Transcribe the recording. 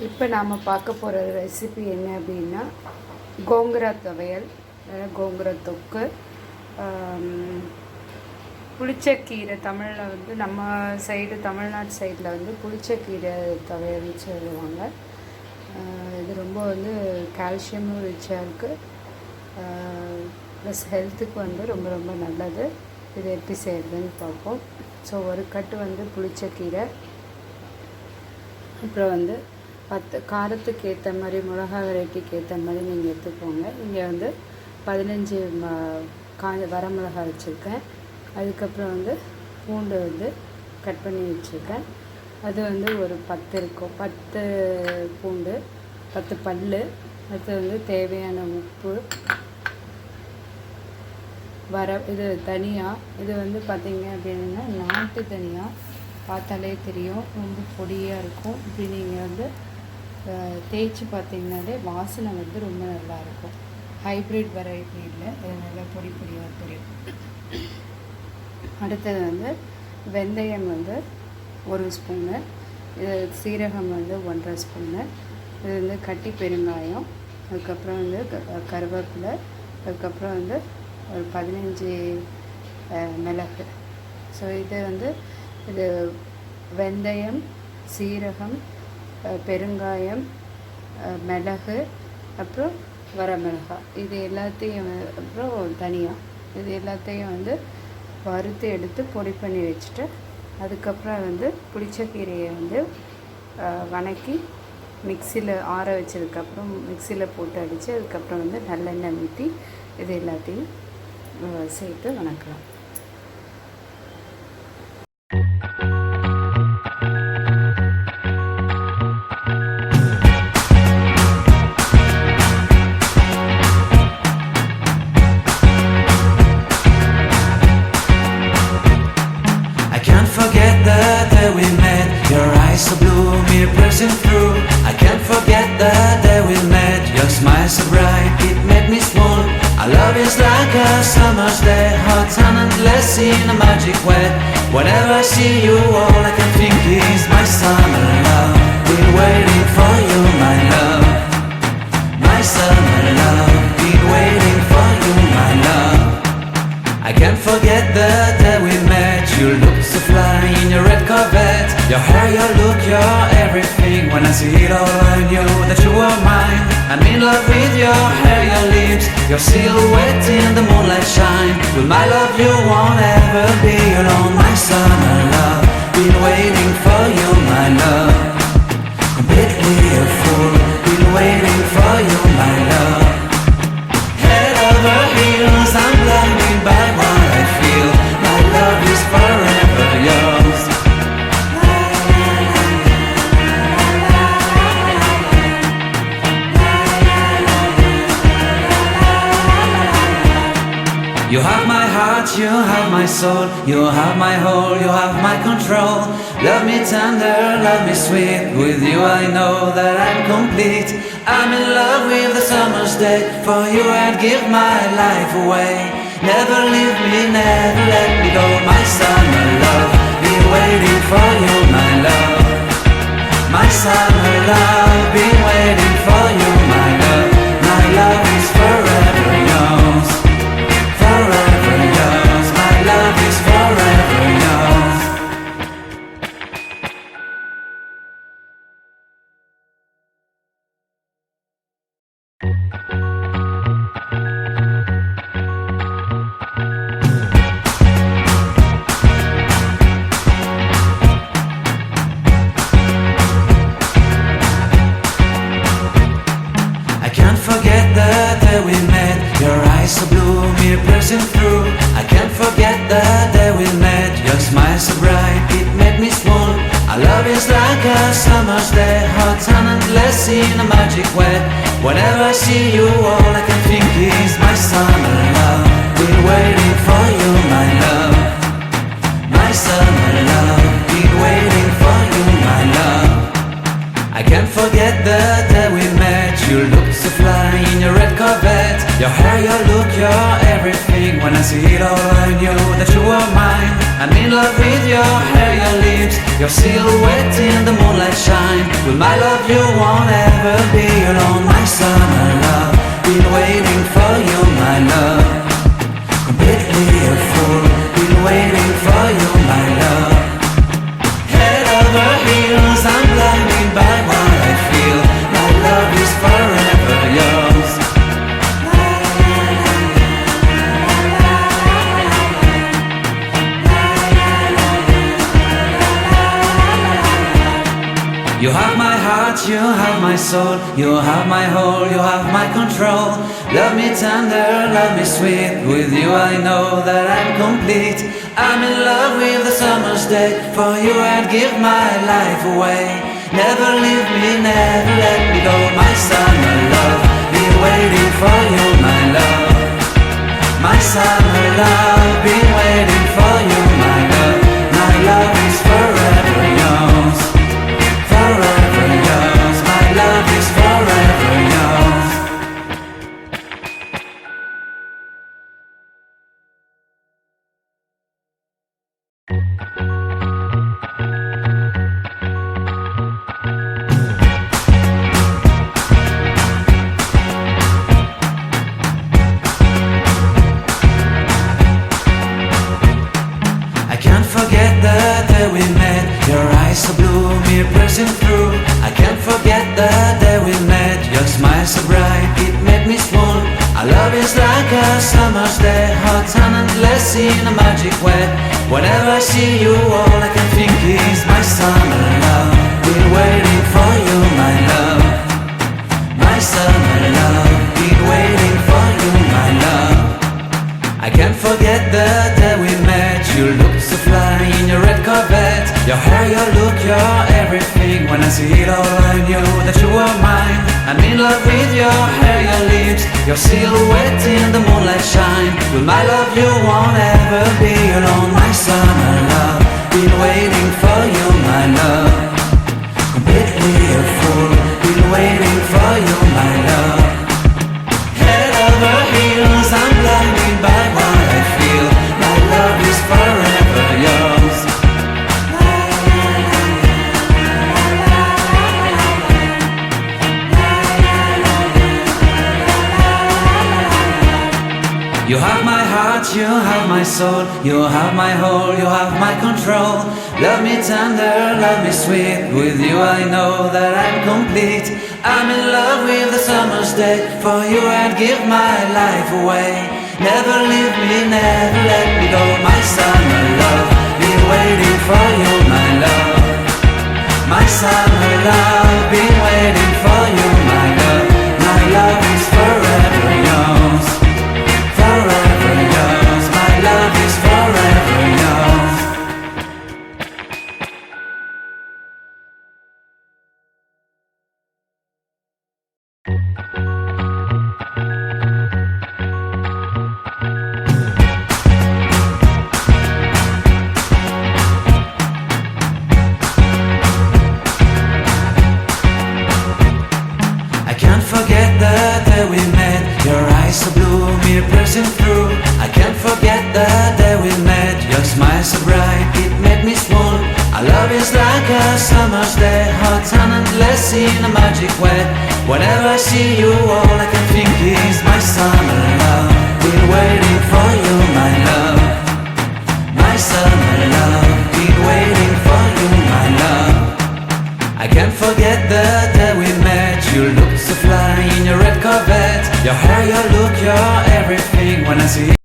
இப்போ நாம் பார்க்க போகிற ரெசிபி என்ன அப்படின்னா கோங்குரா துவையல், கோங்குரா தொக்கு, புளிச்சக்கீரை. தமிழில் வந்து நம்ம சைடு தமிழ்நாட்டு சைடில் வந்து புளிச்சக்கீரை துவையல்னு சொல்லுவாங்க. இது ரொம்ப வந்து கால்சியமும் ரிச்சாக இருக்குது, ப்ளஸ் ஹெல்த்துக்கு வந்து ரொம்ப ரொம்ப நல்லது. இது எப்படி செய்கிறதுன்னு பார்ப்போம். ஸோ ஒரு கட்டு வந்து புளிச்சக்கீரை, அப்புறம் வந்து 10 காரத்துக்கு ஏற்ற மாதிரி மிளகா வெரைட்டிக்கு ஏற்ற மாதிரி நீங்கள் எடுத்துக்கோங்க. இங்கே வந்து 15 வரமிளகா வச்சுருக்கேன். அதுக்கப்புறம் வந்து பூண்டு வந்து கட் பண்ணி வச்சுருக்கேன். அது வந்து ஒரு 10 இருக்கும், 10 பூண்டு, 10 பல். அது வந்து தேவையான உப்பு, இது தனியா. இது வந்து பார்த்திங்க அப்படின்னா நாட்டு தனியா, பார்த்தாலே தெரியும், ரொம்ப பொடியாக இருக்கும். இப்படி நீங்கள் வந்து தேய்ச்சி பார்த்திங்கனாலே வாசனை வந்து ரொம்ப நல்லாயிருக்கும். ஹைப்ரிட் வெரைட்டி இல்லை, இது நல்லா பொடி பொடியாக தெரியும். அடுத்தது வந்து வெந்தயம் வந்து 1 ஸ்பூனு, இது சீரகம் வந்து 1.5 ஸ்பூனு, இது வந்து கட்டி பெருங்காயம், அதுக்கப்புறம் வந்து கருவேப்பிலை, அதுக்கப்புறம் வந்து ஒரு 15 மிளகு. ஸோ இது வந்து இது வெந்தயம், சீரகம், பெருங்காயம், மிளகு, அப்புறம் வரமிளகாய், இது எல்லாத்தையும், அப்புறம் தனியா, இது எல்லாத்தையும் வந்து வறுத்து எடுத்து பொடி பண்ணி வச்சுட்டு, அதுக்கப்புறம் வந்து புளிச்சக்கீரையை வந்து வணக்கி மிக்சியில் ஆற வச்சதுக்கப்புறம் மிக்சியில் போட்டு அடித்து, அதுக்கப்புறம் வந்து நல்லெண்ணெய் ஊற்றி இது எல்லாத்தையும் சேர்த்து வணக்கலாம். So blue, me pressing through. I can't forget the day we met. Your smile so bright, it made me swoon. Our love is like a summer's day, hot and endless in a magic way. Whenever I see you, all I can think is my summer love. Been waiting for you, my love. My summer love. Been waiting for you, my love. I can't forget the day we met. You looked so fly in your red Corvette. Your hair, your look, your everything. When I see it all, I knew that you were mine. I'm in love with your hair, your lips, your silhouette in the moonlight shine. With my love you won't ever be alone. My summer love, been waiting for you, my love. Completely a fool, been waiting for you, my love. Head over heels, I'm blinded by what I feel. My love is forever yours. You have my heart, you have my soul, you have my whole, you have my control. Love me tender, love me sweet, with you I know that I'm complete. I'm in love with the summer's day, for you I'd give my life away. Never leave me, never let me go, my summer love. Been waiting for you, my love. My summer love, been waiting for you, my love. My love is forever yours. Forever yours, my love is forever yours. I can't forget the day we met. Your eyes so blue, me pressing through. I can't forget the day we met. Your smile so bright, it made me swoon. Our love is like a summer's day, hot and endless in a magic way. Whenever I see you, all I can think is my summer love. Been waiting for you, my love. My summer love. Been waiting for you, my love. I can't forget the day we met. You looked so fly in your red Corvette. Your hair, your look, your everything. When I see it all, I knew that you were mine. I'm in love with your hair, your lips, your silhouette in the moonlight shine. With my love you won't ever be alone. My summer love, been waiting for you, my love. Completely a fool, been waiting for you, my love. Head over heels, I'm blinded by what I feel. My love is forever yours. You have my heart, you have my soul, you have my whole, you have my control. Love me tender, love me sweet, with you I know that I'm complete. I'm in love with the summer's day, for you I'd give my life away. Never leave me, never let me go, my summer love, been waiting for you, my love. My summer love, been waiting for you, my love. My love is forever yours. Forever yours, my love is forever yours. I can't forget the day we met. Your eyes so blue, me piercing through. I can't forget the day we met. Your smile so bright, it made me swoon. Our love is like a summer's day, hot and endless in a magic way. Whenever I see you, all I can think is my summer love. Been waiting for you, my love. My summer love, been waiting for you, my love. I can't forget the day we met. You looked so fly in your red Corvette. Your hair, your look, your everything. When I see it all, I knew that you were mine. I'm in love with your hair, your lips, your silhouette in the moonlight shine. With my love you won't ever be alone. My summer love, been waiting for you, my love. Completely a fool, been waiting for you, my love. Head over heels, I'm blinded by what I feel. My love is forever yours. You have my heart, you have my soul, you have my whole, you have my control. Love me tender, love me sweet, with you I know that I'm complete. I'm in love with the summer's day, for you I'd give my life away. Never leave me, never let me go, my summer love, been waiting for you, my love. My summer love, been waiting for you, my love. My love is forever yours. Forever yours, my love is forever yours. I can't forget the day we met. Your eyes so blue, me piercing through. I can't forget the day we met. Your smile so bright, it made me swoon. Our love is like a summer's day, hot and endless in a magic way. Whenever I see you, all I can think is my summer love. Been waiting for you, my love. My summer love, been waiting for you, my love. I can't forget the day we met. You looked so fly in your red Corvette. Your hair, your look, your everything. When I see